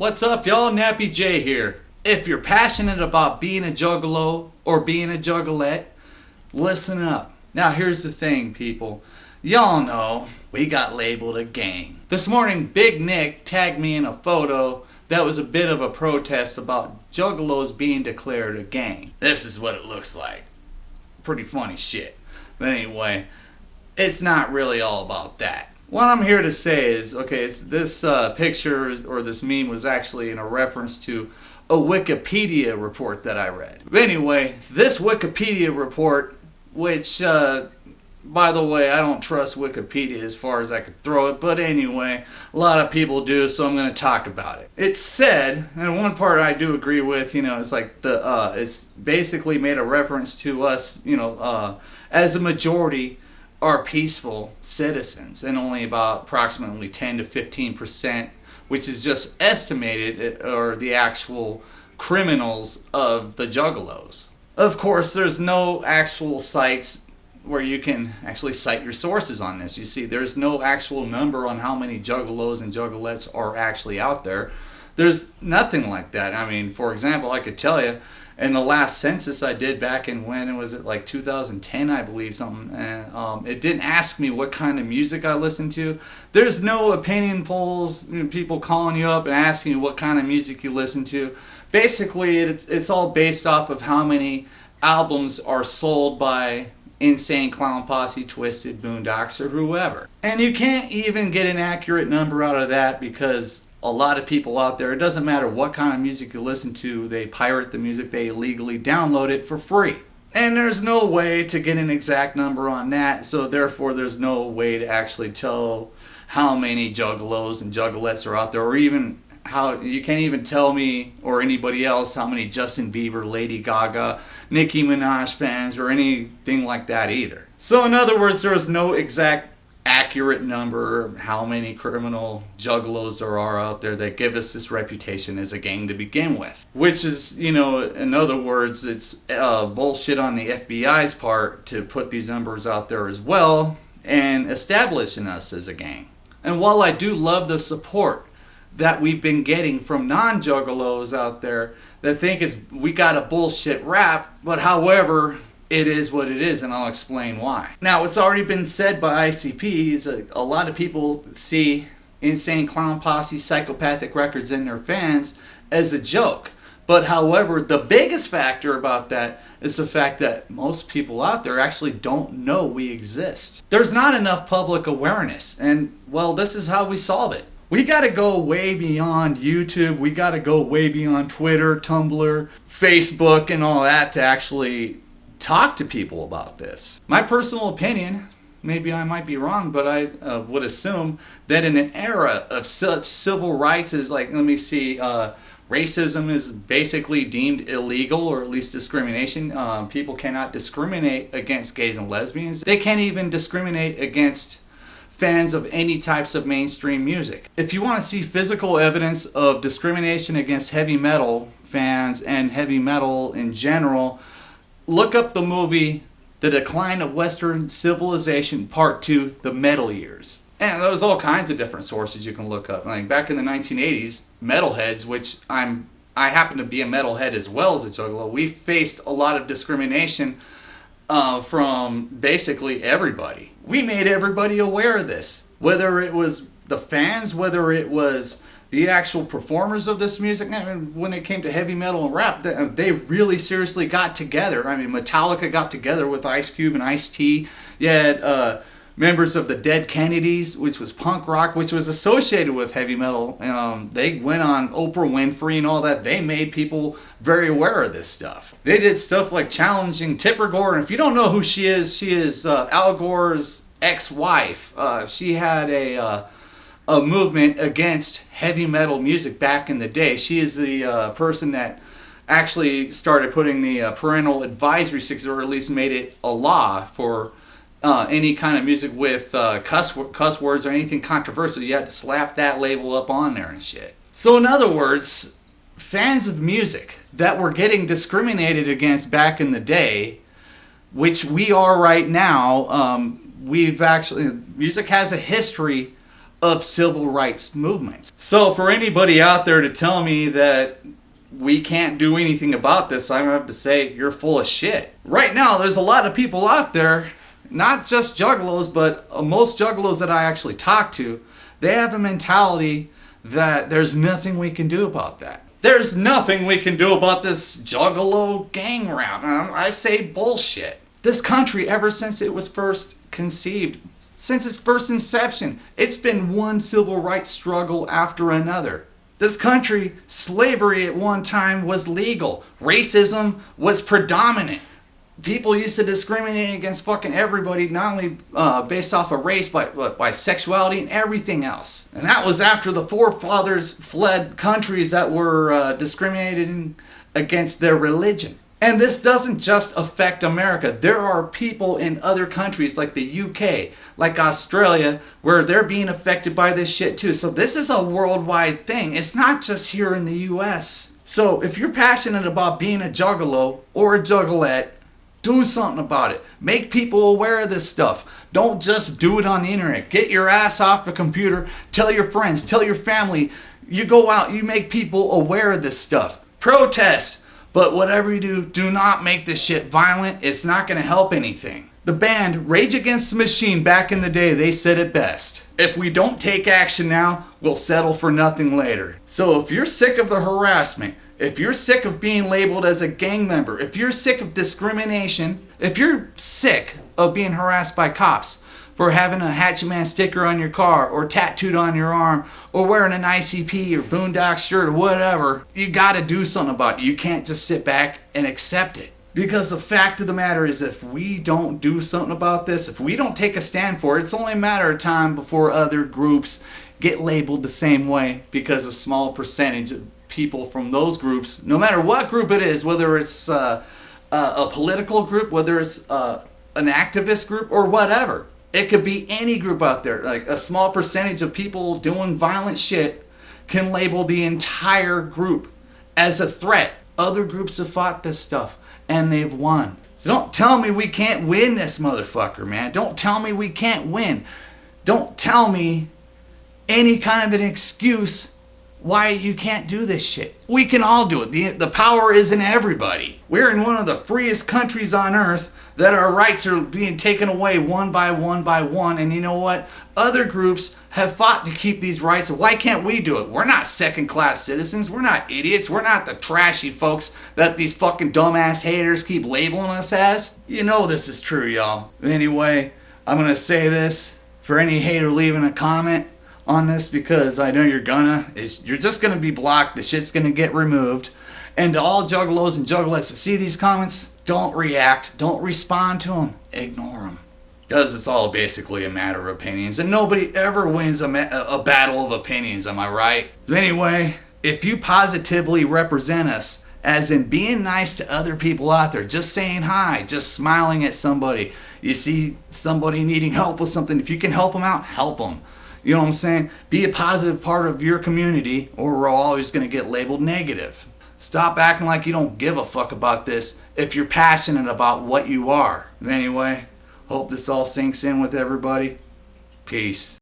What's up, y'all? Nappy J here. If you're passionate about being a juggalo or being a juggalette, listen up. Now here's the thing, people. Y'all know we got labeled a gang. This morning, Big Nick tagged me in a photo that was a bit of a protest about juggalos being declared a gang. This is what it looks like. Pretty funny shit. But anyway, it's not really all about that. What I'm here to say is, okay, this picture or this meme was actually in a reference to a Wikipedia report that I read. But anyway, this Wikipedia report, which, by the way, I don't trust Wikipedia as far as I could throw it, but anyway, a lot of people do, so I'm going to talk about it. It said, and one part I do agree with, it's like it's basically made a reference to us, as a majority are peaceful citizens, and only about approximately 10 to 15%, which is just estimated, are the actual criminals of the juggalos. Of course, there's no actual sites where you can actually cite your sources on this. You see, there's no actual number on how many juggalos and juggalettes are actually out there. There's nothing like that. I mean, for example, I could tell you, in the last census I did back in when was it, like 2010, I believe, something, and it didn't ask me what kind of music I listened to. There's no opinion polls, people calling you up and asking you what kind of music you listen to. Basically, it's all based off of how many albums are sold by Insane Clown Posse, Twisted, Boondocks, or whoever. And you can't even get an accurate number out of that because a lot of people out there, it doesn't matter what kind of music you listen to, they pirate the music, they illegally download it for free. And there's no way to get an exact number on that, so therefore there's no way to actually tell how many juggalos and juggalettes are out there, or even how you can't even tell me or anybody else how many Justin Bieber, Lady Gaga, Nicki Minaj fans, or anything like that either. So in other words, there's no exact accurate number of how many criminal juggalos there are out there that give us this reputation as a gang to begin with. Which is, in other words, it's bullshit on the FBI's part to put these numbers out there as well and establishing us as a gang. And while I do love the support that we've been getting from non-juggalos out there that think we got a bullshit rap, but however, it is what it is, and I'll explain why. Now, it's already been said by ICP, a lot of people see Insane Clown Posse, Psychopathic Records, and their fans as a joke. But however, the biggest factor about that is the fact that most people out there actually don't know we exist. There's not enough public awareness, and well, this is how we solve it. We got to go way beyond YouTube. We got to go way beyond Twitter, Tumblr, Facebook, and all that to actually talk to people about this. My personal opinion, maybe I might be wrong, but I would assume that in an era of such civil rights as, racism is basically deemed illegal, or at least discrimination. People cannot discriminate against gays and lesbians. They can't even discriminate against fans of any types of mainstream music. If you want to see physical evidence of discrimination against heavy metal fans and heavy metal in general, look up the movie The Decline of Western Civilization Part 2, The Metal Years. And there's all kinds of different sources you can look up. Like back in the 1980s, metalheads, which I happen to be a metalhead as well as a juggalo, we faced a lot of discrimination from basically everybody. We made everybody aware of this. Whether it was the fans, whether it was the actual performers of this music. I mean, when it came to heavy metal and rap, they really seriously got together. I mean, Metallica got together with Ice Cube and Ice-T. You had members of the Dead Kennedys, which was punk rock, which was associated with heavy metal. They went on Oprah Winfrey and all that. They made people very aware of this stuff. They did stuff like challenging Tipper Gore. And if you don't know who she is Al Gore's ex-wife. She had a movement against heavy metal music back in the day. She is the person that actually started putting the parental advisory stickers, or at least made it a law for any kind of music with cuss words or anything controversial. You had to slap that label up on there and shit. So in other words, fans of music that were getting discriminated against back in the day, which we are right now, music has a history of civil rights movements. So for anybody out there to tell me that we can't do anything about this, I have to say you're full of shit. Right now there's a lot of people out there, not just juggalos, but most juggalos that I actually talk to, they have a mentality that there's nothing we can do about that. There's nothing we can do about this juggalo gang round. I say bullshit. This country, ever since it was first conceived, since its first inception, it's been one civil rights struggle after another. This country, slavery at one time was legal. Racism was predominant. People used to discriminate against fucking everybody, not only based off of race, but by sexuality and everything else. And that was after the forefathers fled countries that were discriminated against their religion. And this doesn't just affect America. There are people in other countries like the UK, like Australia, where they're being affected by this shit too. So this is a worldwide thing. It's not just here in the US. So if you're passionate about being a juggalo or a juggalette, do something about it. Make people aware of this stuff. Don't just do it on the internet. Get your ass off the computer. Tell your friends. Tell your family. You go out. You make people aware of this stuff. Protest. But whatever you do, do not make this shit violent. It's not going to help anything. The band Rage Against the Machine back in the day, they said it best. If we don't take action now, we'll settle for nothing later. So if you're sick of the harassment, if you're sick of being labeled as a gang member, if you're sick of discrimination, if you're sick of being harassed by cops for having a Hatchet Man sticker on your car or tattooed on your arm or wearing an ICP or Boondock shirt or whatever, you gotta do something about it. You can't just sit back and accept it. Because the fact of the matter is, if we don't do something about this, if we don't take a stand for it, it's only a matter of time before other groups get labeled the same way, because a small percentage of people from those groups, no matter what group it is, whether it's a political group, whether it's an activist group or whatever, it could be any group out there. Like a small percentage of people doing violent shit can label the entire group as a threat. Other groups have fought this stuff and they've won. So don't tell me we can't win this motherfucker, man. Don't tell me we can't win. Don't tell me any kind of an excuse why you can't do this shit. We can all do it. The power is in everybody. We're in one of the freest countries on earth that our rights are being taken away one by one by one. And you know what? Other groups have fought to keep these rights. Why can't we do it? We're not second-class citizens. We're not idiots. We're not the trashy folks that these fucking dumbass haters keep labeling us as. You know this is true, y'all. Anyway, I'm going to say this for any hater leaving a comment on this, because I know you're just gonna be blocked. The shit's gonna get removed. And to all juggalos and juggalettes that see these comments, don't react, don't respond to them, ignore them, because it's all basically a matter of opinions, and nobody ever wins a battle of opinions, am I right? So anyway, if you positively represent us, as in being nice to other people out there, just saying hi, just smiling at somebody, you see somebody needing help with something, if you can help them out, help them. You know what I'm saying? Be a positive part of your community, or we're always going to get labeled negative. Stop acting like you don't give a fuck about this if you're passionate about what you are. Anyway, hope this all sinks in with everybody. Peace.